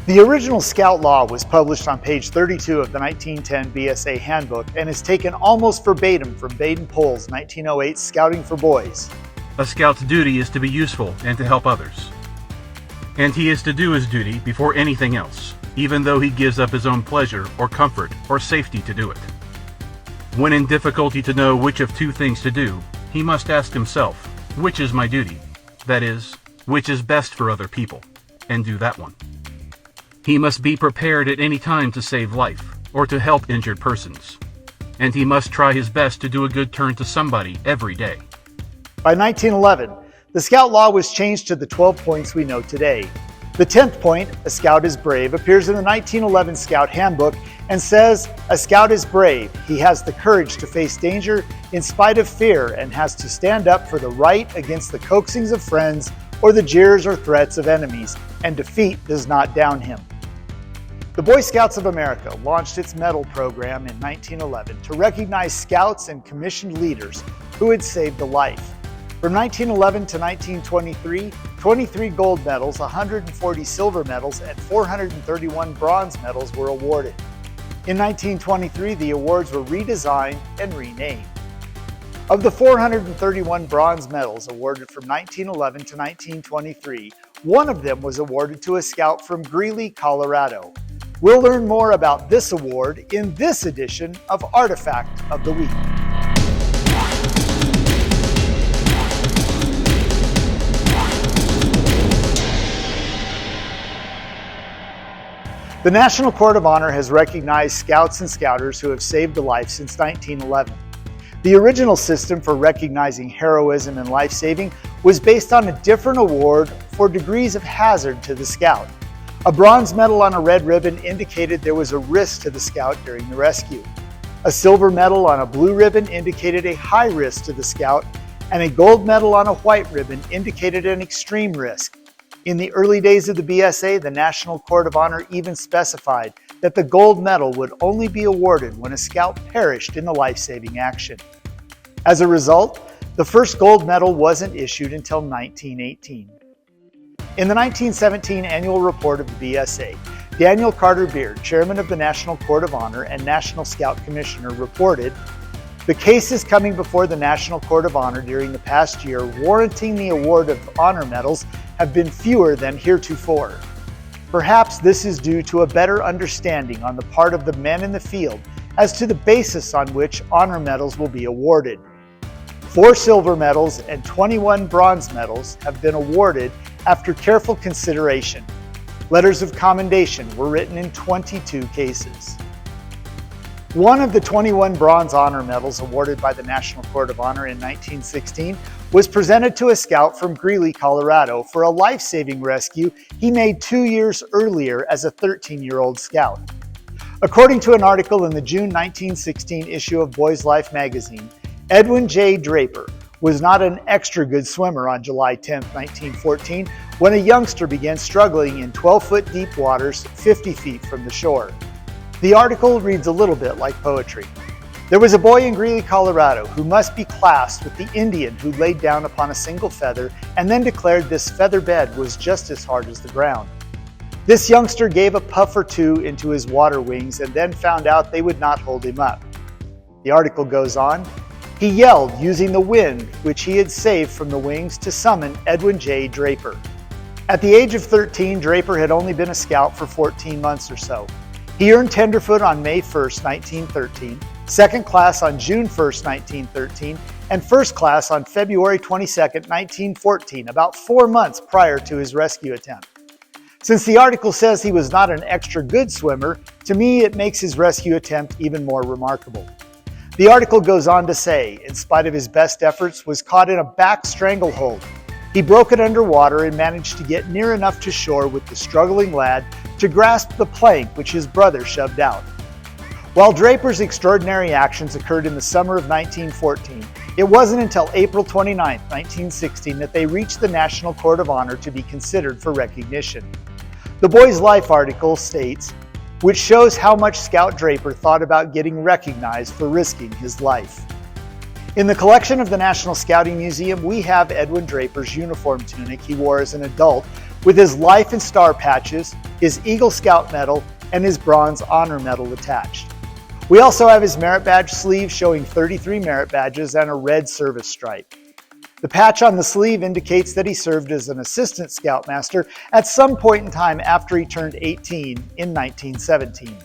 The original Scout Law was published on page 32 of the 1910 BSA Handbook and is taken almost verbatim from Baden-Powell's 1908 Scouting for Boys. A scout's duty is to be useful and to help others. And he is to do his duty before anything else, even though he gives up his own pleasure or comfort or safety to do it. When in difficulty to know which of two things to do, he must ask himself, which is my duty? That is, which is best for other people, and do that one. He must be prepared at any time to save life, or to help injured persons. And he must try his best to do a good turn to somebody every day. By 1911, the Scout Law was changed to the 12 points we know today. The 10th point, a scout is brave, appears in the 1911 Scout Handbook and says, a scout is brave. He has the courage to face danger in spite of fear and has to stand up for the right against the coaxings of friends or the jeers or threats of enemies, and defeat does not down him. The Boy Scouts of America launched its medal program in 1911 to recognize scouts and commissioned leaders who had saved a life. From 1911 to 1923, 23 gold medals, 140 silver medals, and 431 bronze medals were awarded. In 1923, the awards were redesigned and renamed. Of the 431 bronze medals awarded from 1911 to 1923, one of them was awarded to a scout from Greeley, Colorado. We'll learn more about this award in this edition of Artifact of the Week. The National Court of Honor has recognized scouts and scouters who have saved a life since 1911. The original system for recognizing heroism and life-saving was based on a different award for degrees of hazard to the scout. A bronze medal on a red ribbon indicated there was a risk to the scout during the rescue. A silver medal on a blue ribbon indicated a high risk to the scout, and a gold medal on a white ribbon indicated an extreme risk. In the early days of the BSA, the National Court of Honor even specified that the gold medal would only be awarded when a scout perished in the life-saving action. As a result, the first gold medal wasn't issued until 1918. In the 1917 annual report of the BSA, Daniel Carter Beard, chairman of the National Court of Honor and National Scout Commissioner, reported, "The cases coming before the National Court of Honor during the past year warranting the award of honor medals have been fewer than heretofore. Perhaps this is due to a better understanding on the part of the men in the field as to the basis on which honor medals will be awarded. 4 silver medals and 21 bronze medals have been awarded after careful consideration. Letters of commendation were written in 22 cases." One of the 21 bronze honor medals awarded by the National Court of Honor in 1916 was presented to a scout from Greeley, Colorado for a life-saving rescue he made 2 years earlier as a 13-year-old scout. According to an article in the June 1916 issue of Boys Life magazine, Edwin J. Draper was not an extra good swimmer on July 10, 1914, when a youngster began struggling in 12-foot deep waters 50 feet from the shore. The article reads a little bit like poetry. There was a boy in Greeley, Colorado, who must be classed with the Indian who laid down upon a single feather and then declared this feather bed was just as hard as the ground. This youngster gave a puff or two into his water wings and then found out they would not hold him up. The article goes on, he yelled using the wind which he had saved from the wings to summon Edwin J. Draper. At the age of 13, Draper had only been a scout for 14 months or so. He earned tenderfoot on May 1st, 1913, second class on June 1st, 1913, and first class on February 22nd, 1914, about 4 months prior to his rescue attempt. Since the article says he was not an extra good swimmer, to me it makes his rescue attempt even more remarkable. The article goes on to say, in spite of his best efforts, was caught in a back stranglehold. He broke it underwater and managed to get near enough to shore with the struggling lad to grasp the plank which his brother shoved out. While Draper's extraordinary actions occurred in the summer of 1914, it wasn't until April 29, 1916 that they reached the National Court of Honor to be considered for recognition. The Boy's Life article states, which shows how much Scout Draper thought about getting recognized for risking his life. In the collection of the National Scouting Museum, we have Edwin Draper's uniform tunic he wore as an adult, with his Life and Star patches, his Eagle Scout medal, and his Bronze Honor Medal attached. We also have his merit badge sleeve showing 33 merit badges and a red service stripe. The patch on the sleeve indicates that he served as an assistant scoutmaster at some point in time after he turned 18 in 1917.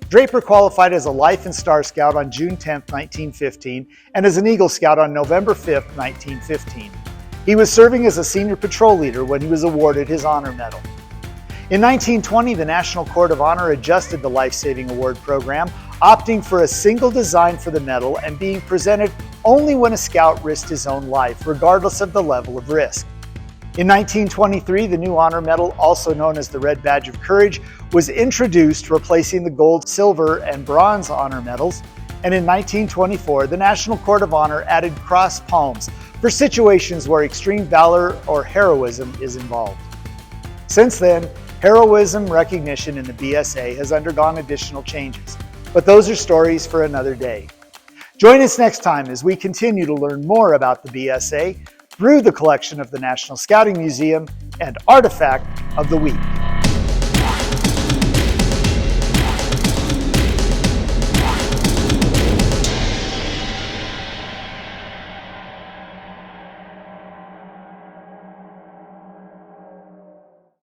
Draper qualified as a Life and Star Scout on June 10, 1915, and as an Eagle Scout on November 5, 1915. He was serving as a senior patrol leader when he was awarded his Honor Medal. In 1920, the National Court of Honor adjusted the Life-Saving Award program, opting for a single design for the medal and being presented only when a scout risked his own life, regardless of the level of risk. In 1923, the new Honor Medal, also known as the Red Badge of Courage, was introduced, replacing the gold, silver, and bronze honor medals. And in 1924, the National Court of Honor added cross palms for situations where extreme valor or heroism is involved. Since then, heroism recognition in the BSA has undergone additional changes, but those are stories for another day. Join us next time as we continue to learn more about the BSA through the collection of the National Scouting Museum and Artifact of the Week.